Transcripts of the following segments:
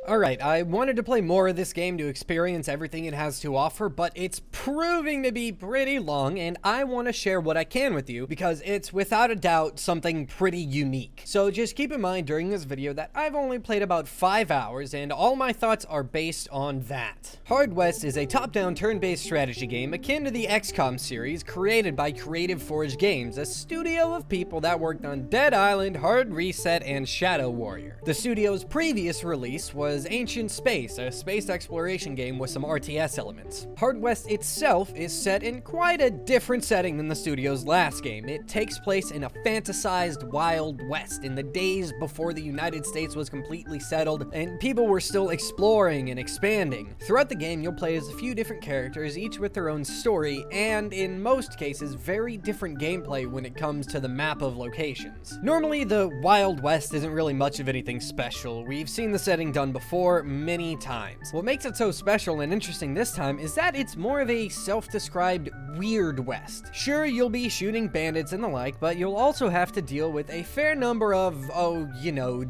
Alright, I wanted to play more of this game to experience everything it has to offer, but it's proving to be pretty long, and I want to share what I can with you because it's without a doubt something pretty unique. So just keep in mind during this video that I've only played about 5 hours, and all my thoughts are based on that. Hard West is a top-down turn-based strategy game akin to the XCOM series created by CreativeForge Games, a studio of people that worked on Dead Island, Hard Reset, and Shadow Warrior. The studio's previous release was Ancient Space, a space exploration game with some RTS elements. Hard West itself is set in quite a different setting than the studio's last game. It takes place in a fantasized Wild West in the days before the United States was completely settled and people were still exploring and expanding. Throughout the game, you'll play as a few different characters, each with their own story, and in most cases, very different gameplay when it comes to the map of locations. Normally, the Wild West isn't really much of anything special. We've seen the setting done before many times. What makes it so special and interesting this time is that it's more of a self-described Weird West. Sure, you'll be shooting bandits and the like, but you'll also have to deal with a fair number of,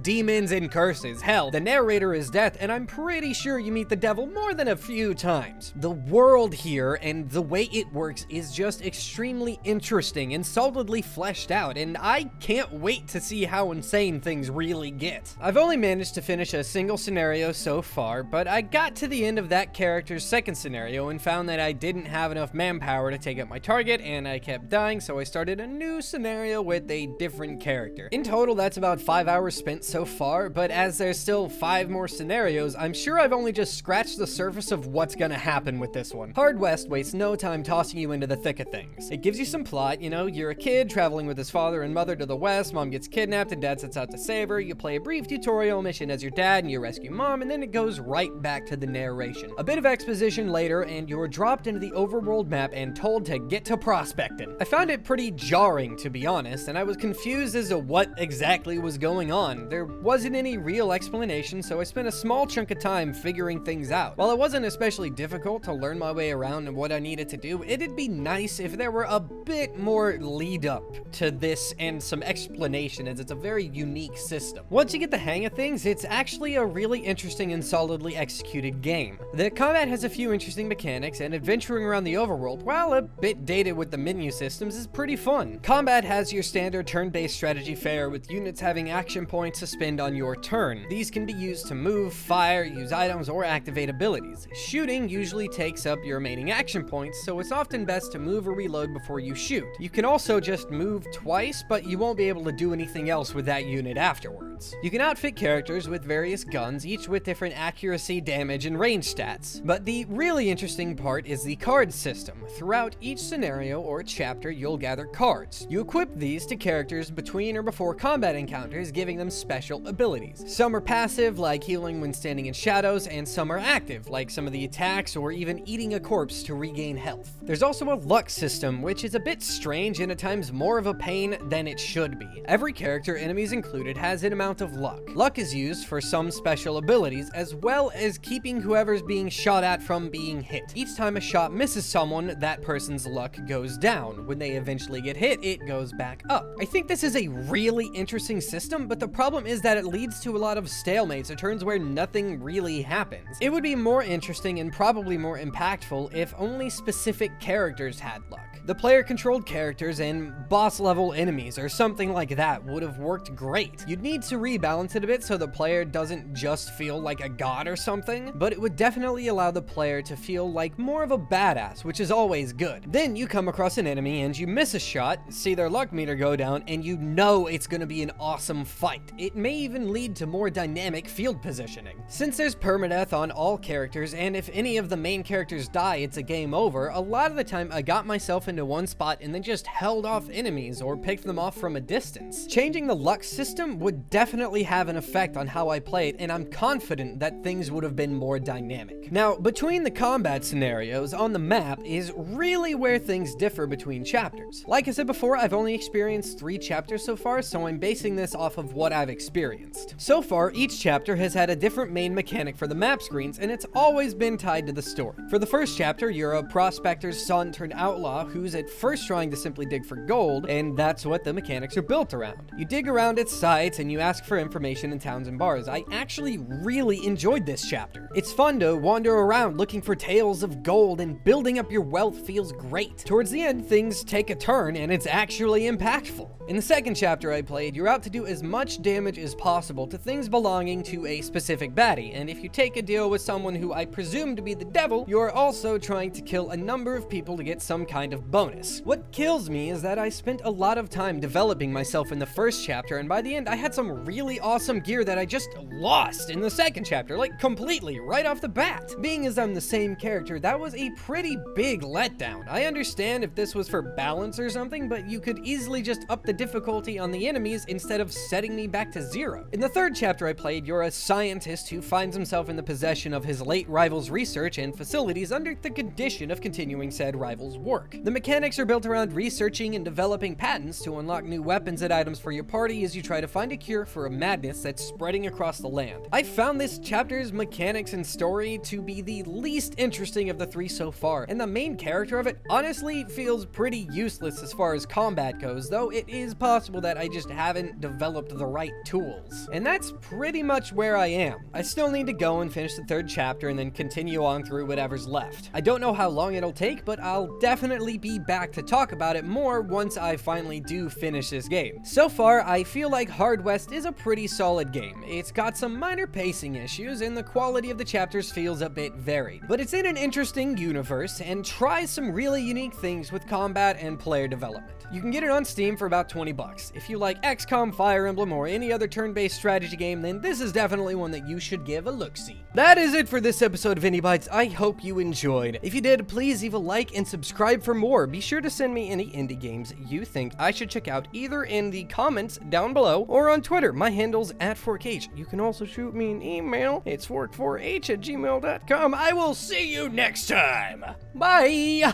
demons and curses. Hell, the narrator is death, and I'm pretty sure you meet the devil more than a few times. The world here and the way it works is just extremely interesting and solidly fleshed out, and I can't wait to see how insane things really get. I've only managed to finish a single scenario so far, but I got to the end of that character's second scenario and found that I didn't have enough manpower to take out my target, and I kept dying, so I started a new scenario with a different character. In total, that's about 5 hours spent so far, but as there's still 5 more scenarios, I'm sure I've only just scratched the surface of what's gonna happen with this one. Hard West wastes no time tossing you into the thick of things. It gives you some plot, you're a kid traveling with his father and mother to the west, mom gets kidnapped and dad sets out to save her, you play a brief tutorial mission as your dad and you rescue mom, and then it goes right back to the narration. A bit of exposition later, and you're dropped into the overworld map and told to get to prospecting. I found it pretty jarring, to be honest, and I was confused as to what exactly was going on. There wasn't any real explanation, so I spent a small chunk of time figuring things out. While it wasn't especially difficult to learn my way around and what I needed to do, it'd be nice if there were a bit more lead up to this and some explanation, as it's a very unique system. Once you get the hang of things, it's actually a really interesting and solidly executed game. The combat has a few interesting mechanics, and adventuring around the overworld, while a bit dated with the menu systems, is pretty fun. Combat has your standard turn-based strategy fare, with units having action points to spend on your turn. These can be used to move, fire, use items, or activate abilities. Shooting usually takes up your remaining action points, so it's often best to move or reload before you shoot. You can also just move twice, but you won't be able to do anything else with that unit afterwards. You can outfit characters with various guns, each with different accuracy, damage, and range stats. But the really interesting part is the card system. Throughout each scenario or chapter, you'll gather cards. You equip these to characters between or before combat encounters, giving them special abilities. Some are passive, like healing when standing in shadows, and some are active, like some of the attacks or even eating a corpse to regain health. There's also a luck system, which is a bit strange and at times more of a pain than it should be. Every character, enemies included, has an amount of luck. Luck is used for some special abilities, as well as keeping whoever's being shot at from being hit. Each time a shot misses someone, that person's luck goes down. When they eventually get hit, it goes back up. I think this is a really interesting system, but the problem is that it leads to a lot of stalemates or turns where nothing really happens. It would be more interesting and probably more impactful if only specific characters had luck. The player-controlled characters and boss-level enemies or something like that would have worked great. You'd need to rebalance it a bit so the player doesn't just feel like a god or something, but it would definitely allow the player to feel like more of a badass, which is always good. Then you come across an enemy and you miss a shot, see their luck meter go down, and you know it's gonna be an awesome fight. It may even lead to more dynamic field positioning. Since there's permadeath on all characters, and if any of the main characters die, it's a game over, a lot of the time I got myself into one spot and then just held off enemies or picked them off from a distance. Changing the luck system would definitely have an effect on how I played, and I'm confident that things would have been more dynamic. Now, between the combat scenarios on the map is really where things differ between chapters. Like I said before, I've only experienced 3 chapters so far, so I'm basing this off of what I've experienced. So far, each chapter has had a different main mechanic for the map screens, and it's always been tied to the story. For the first chapter, you're a prospector's son turned outlaw who's at first trying to simply dig for gold, and that's what the mechanics are built around. You dig around at sites and you ask for information in towns and bars. I actually really enjoyed this chapter. It's fun to wander around looking for tales of gold, and building up your wealth feels great. Towards the end, things take a turn and it's actually impactful. In the second chapter I played, you're out to do as much damage as possible to things belonging to a specific baddie, and if you take a deal with someone who I presume to be the devil, you're also trying to kill a number of people to get some kind of bonus. What kills me is that I spent a lot of time developing myself in the first chapter, and by the end I had some really awesome gear that I just lost in the second chapter, like completely, right off the bat. Being as I'm the same character, that was a pretty big letdown. I understand if this was for balance or something, but you could easily just up the difficulty on the enemies instead of setting me back to 0. In the third chapter I played, you're a scientist who finds himself in the possession of his late rival's research and facilities under the condition of continuing said rival's work. The mechanics are built around researching and developing patents to unlock new weapons and items for your party as you try to find a cure for a madness that's spreading across the land. I found this chapter's mechanics and story to be the least interesting of the 3 so far, and the main character of it honestly feels pretty useless as far as combat goes, though it is possible that I just haven't developed the right tools. And that's pretty much where I am. I still need to go and finish the third chapter and then continue on through whatever's left. I don't know how long it'll take, but I'll definitely be back to talk about it more once I finally do finish this game. So far, I feel like Hard West is a pretty solid game. It's got some minor pacing issues, and the quality of the chapters feels a bit varied. But it's in an interesting universe, and tries some really unique things with combat and player development. You can get it on Steam for about 20 bucks. If you like XCOM, Fire Emblem, or any other turn-based strategy game, then this is definitely one that you should give a look-see. That is it for this episode of Indie Bytes. I hope you enjoyed. If you did, please leave a like and subscribe for more. Be sure to send me any indie games you think I should check out either in the comments down below or on Twitter. My handle's @forkh. You can also shoot me an email. It's fork4h@gmail.com. I will see you next time. Bye!